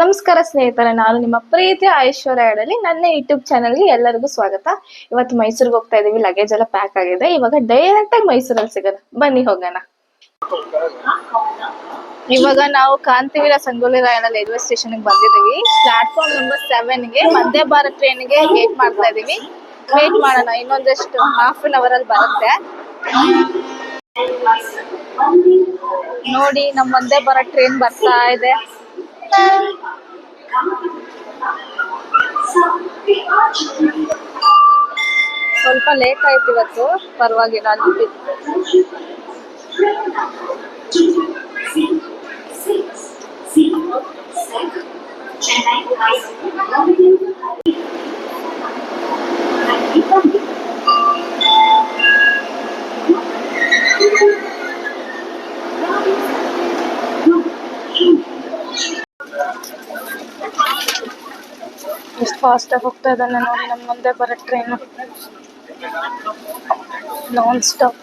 ನಮಸ್ಕಾರ ಸ್ನೇಹಿತರೆ, ನಾನು ನಿಮ್ಮ ಪ್ರೀತಿಯ ಐಶ್ವರ್ಯ ಹೇಳಲಿ ನನ್ನ ಯೂಟ್ಯೂಬ್ ಚಾನಲ್ಗೆ ಎಲ್ಲರಿಗೂ ಸ್ವಾಗತ. ಇವತ್ತು ಮೈಸೂರಿಗೆ ಹೋಗ್ತಾ ಇದೀವಿ. ಲಗೇಜ್ ಎಲ್ಲ ಪ್ಯಾಕ್ ಆಗಿದೆ. ಇವಾಗ ಡೈರೆಕ್ಟ್ ಆಗಿ ಮೈಸೂರಲ್ಲಿ ಸಿಗೋಣ, ಬನ್ನಿ ಹೋಗೋಣ. ಇವಾಗ ನಾವು ಕಾಂತಿವೀರ ಸಂಗೊಳ್ಳಿ ರಾಯಣ್ಣ ರೈಲ್ವೆ ಸ್ಟೇಷನ್ ಬಂದಿದೀವಿ. Platform number 7ಗೆ Vande Bharat ಟ್ರೈನ್ಗೆ wait ಮಾಡ್ತಾ ಇದೀವಿ. ವೇಟ್ ಮಾಡೋಣ, ಇನ್ನೊಂದಷ್ಟು ಹಾಫ್ ಅನ್ ಅವರ್ ಅಲ್ಲಿ ಬರುತ್ತೆ. ನೋಡಿ, ನಮ್ಮ ವಂದೇ ಭಾರತ್ ಟ್ರೈನ್ ಬರ್ತಾ ಇದೆ. ಸ್ವಲ್ಪ ಲೇಟ್ ಆಯ್ತು ಇವತ್ತು, ಪರವಾಗಿಲ್ಲ. ಎಷ್ಟು ಫಾಸ್ಟ್ ಆಗಿ ಹೋಗ್ತಾ ಇದ್ದಾನೆ ನೋಡಿ ನಮ್ಮ ಮುಂದೆ ಬರೋ train, non stop.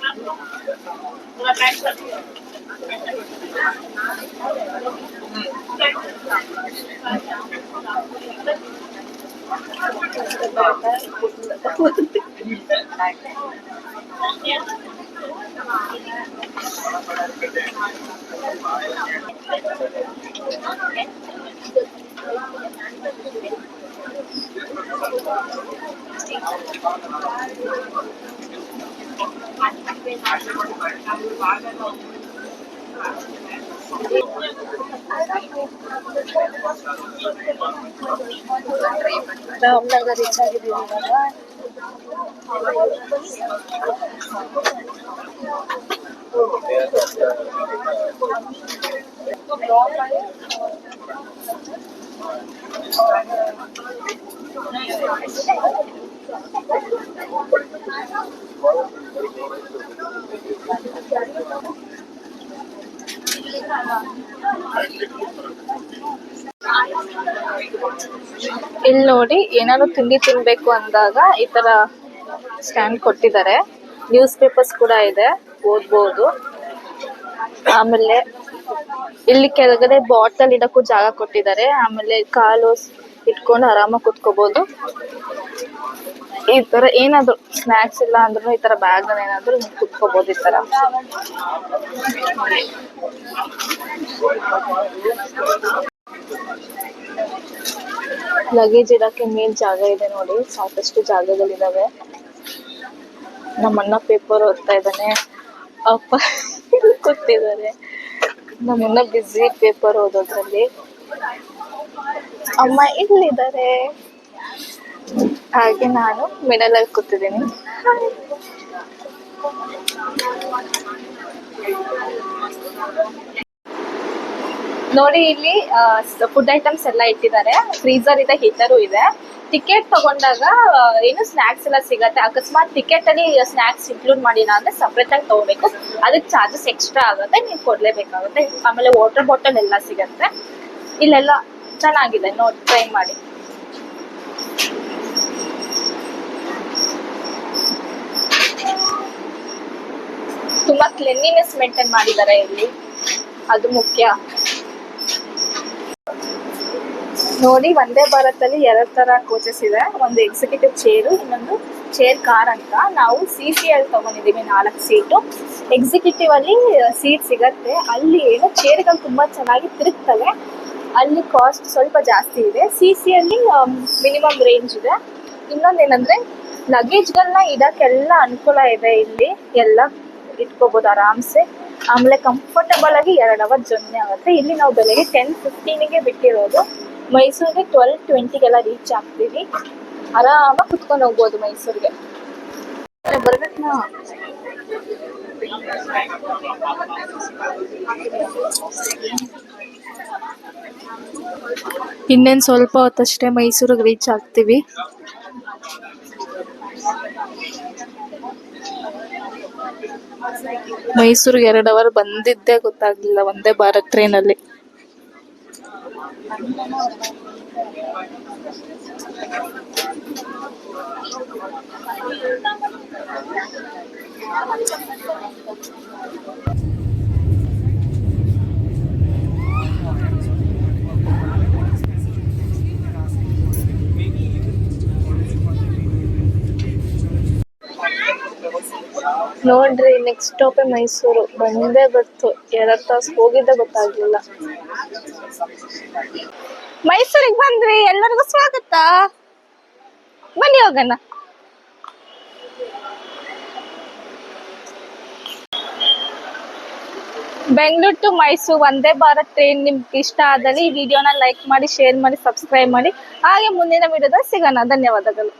Ramanagara reach ಆಗಿದ್ದೀವಿ ಇವಾಗ. ಇಲ್ಲಿ ನೋಡಿ, ಏನಾದ್ರು ತಿಂಡಿ ತಿನ್ಬೇಕು ಅಂದಾಗ ಈ ತರ ಸ್ಟ್ಯಾಂಡ್ ಕೊಟ್ಟಿದ್ದಾರೆ. ನ್ಯೂಸ್ ಪೇಪರ್ಸ್ ಕೂಡ ಇದೆ, ಓದ್ಬೋದು. ಆಮೇಲೆ ಇಲ್ಲಿ ಕೆಳಗಡೆ ಬಾಟಲ್ ಇಡಕ್ಕೂ ಜಾಗ ಕೊಟ್ಟಿದ್ದಾರೆ. ಆಮೇಲೆ ಕಾಲು ಇಟ್ಕೊಂಡು ಆರಾಮಾಗಿ ಕುತ್ಕೋಬಹುದು. ಈ ತರ ಏನಾದ್ರು ಸ್ನಾಕ್ಸ್ ಇಲ್ಲ ಅಂದ್ರೂ ಈ ತರ ಬ್ಯಾಗ್ ಏನಾದ್ರು ಕುತ್ಕೋಬಹುದು. ಈ ತರ ಲಗೇಜ್ ಇಡಕ್ಕೆ ಮೇಲ್ ಜಾಗ ಇದೆ ನೋಡಿ, ಸಾಕಷ್ಟು ಜಾಗಗಳಿದಾವೆ. ನಮ್ಮಣ್ಣ ಪೇಪರ್ ಓದ್ತಾ ಇದ್ದಾನೆ, ಅಪ್ಪ ಕೂತಿದ್ದಾರೆ. ನಮ್ಮಣ್ಣ ಬಿಸಿ ಪೇಪರ್ ಓದೋದ್ರಲ್ಲಿ, ಅಮ್ಮ ಇಲ್ಲಿದ್ದಾರೆ. ಹಾಗೆ ನಾನು ಮಿಡಲ್ ಅಲ್ಲಿ ಕೂತಿದ್ದೀನಿ. ನೋಡಿ, ಇಲ್ಲಿ ಫುಡ್ ಐಟಮ್ಸ್ ಎಲ್ಲ ಇಟ್ಟಿದ್ದಾರೆ. ಫ್ರೀಜರ್ ಇದೆ, ಹೀಟರು ಇದೆ. ಟಿಕೆಟ್ ತಗೊಂಡಾಗ ಏನು ಸ್ನಾಕ್ಸ್ ಎಲ್ಲ ಸಿಗತ್ತೆ. ಅಕಸ್ಮಾತ್ ಟಿಕೆಟ್ ಅಲ್ಲಿ ಸ್ನಾಕ್ಸ್ ಇನ್ಕ್ಲೂಡ್ ಮಾಡಿಲ್ಲ ಅಂದ್ರೆ ಸಪ್ರೇಟ್ ಆಗಿ ತಗೋಬೇಕು. ಅದಕ್ಕೆ ಚಾರ್ಜಸ್ ಎಕ್ಸ್ಟ್ರಾ ಆಗುತ್ತೆ, ನೀವು ಕೊಡ್ಲೇಬೇಕಾಗುತ್ತೆ. ಆಮೇಲೆ ವಾಟರ್ ಬಾಟಲ್ ಎಲ್ಲ ಸಿಗತ್ತೆ. ಇಲ್ಲೆಲ್ಲ ಚೆನ್ನಾಗಿದೆ ನೋಡಿ, ಟ್ರೈ ಮಾಡಿ. ತುಂಬಾ ಕ್ಲೆನ್ಲಿನೆಸ್ ಮೇಂಟೈನ್ ಮಾಡಿದ್ದಾರೆ ಇಲ್ಲಿ, ಅದು ಮುಖ್ಯ. ನೋಡಿ, ವಂದೇ ಭಾರತ್ ಅಲ್ಲಿ 2 ತರ ಕೋಚಸ್ ಇದೆ. ಒಂದು ಎಕ್ಸಿಕ್ಯೂಟಿವ್ ಚೇರು, ಇನ್ನೊಂದು ಚೇರ್ ಕಾರ್ ಅಂತ. ನಾವು CC ಅಲ್ಲಿ ತಗೊಂಡಿದೀವಿ 4 ಸೀಟು. ಎಕ್ಸಿಕ್ಯೂಟಿವ್ ಅಲ್ಲಿ ಸೀಟ್ ಸಿಗತ್ತೆ. ಅಲ್ಲಿ ಏನು ಚೇರ್ಗಳು ತುಂಬಾ ಚೆನ್ನಾಗಿ ತಿರುಗ್ತವೆ. ಅಲ್ಲಿ ಕಾಸ್ಟ್ ಸ್ವಲ್ಪ ಜಾಸ್ತಿ ಇದೆ. CC ಅಲ್ಲಿ ಮಿನಿಮಮ್ ರೇಂಜ್ ಇದೆ. ಇನ್ನೊಂದೇನಂದ್ರೆ ಲಗೇಜ್ಗಳನ್ನ ಇಡಕ್ಕೆಲ್ಲ ಅನುಕೂಲ ಇದೆ. ಇಲ್ಲಿ ಎಲ್ಲ ಇಟ್ಕೋಬಹುದು ಆರಾಮ್ಸೆ. ಆಮೇಲೆ ಕಂಫರ್ಟಬಲ್ ಆಗಿ 2 ಅವರ್ ಜರ್ನಿ ಆಗುತ್ತೆ. ಇಲ್ಲಿ ನಾವು ಬೆಳಗ್ಗೆ 10:15ಗೆ ಬಿಟ್ಟಿರೋದು. ಮೈಸೂರಿಗೆ 12:20ಗೆಲ್ಲ ರೀಚ್ ಆಗ್ತೀವಿ. ಆರಾಮಾಗಿ ಕುತ್ಕೊಂಡು ಹೋಗ್ಬೋದು ಮೈಸೂರಿಗೆ. ಬರ್ಬೇಕು. ಇನ್ನೇನು ಸ್ವಲ್ಪ ಹೊತ್ತಷ್ಟೇ ಮೈಸೂರಿಗೆ ರೀಚ್ ಆಗ್ತೀವಿ. ಮೈಸೂರಿಗೆ 2 ಅವರ್ ಬಂದಿದ್ದೇ ಗೊತ್ತಾಗ್ಲಿಲ್ಲ ವಂದೇ ಭಾರತ್ ಟ್ರೈನಲ್ಲಿ. ನೋಡ್ರಿ ನೆಕ್ಸ್ಟ್ ಸ್ಟಾಪ್ ಮೈಸೂರು ಬಂದೇ ಗೊತ್ತು 2 ತಾಸು ಹೋಗಿದ್ದೆ ಗೊತ್ತಾಗ್ಲಿಲ್ಲ. ಮೈಸೂರಿಗೆ ಬಂದ್ವಿ, ಎಲ್ಲರಿಗೂ ಸ್ವಾಗತ. ಬನ್ನಿ ಹೋಗೋಣ. ಬೆಂಗಳೂರು ಟು ಮೈಸೂರು ವಂದೇ ಭಾರತ್ ಟ್ರೈನ್ ನಿಮ್ಗೆ ಇಷ್ಟ ಆದಲ್ಲಿ ಈ ವಿಡಿಯೋನ ಲೈಕ್ ಮಾಡಿ, ಶೇರ್ ಮಾಡಿ, ಸಬ್ಸ್ಕ್ರೈಬ್ ಮಾಡಿ. ಹಾಗೆ ಮುಂದಿನ ವಿಡಿಯೋದಲ್ಲಿ ಸಿಗೋಣ. ಧನ್ಯವಾದಗಳು.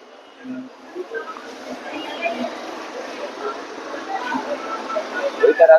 ಈ ತರ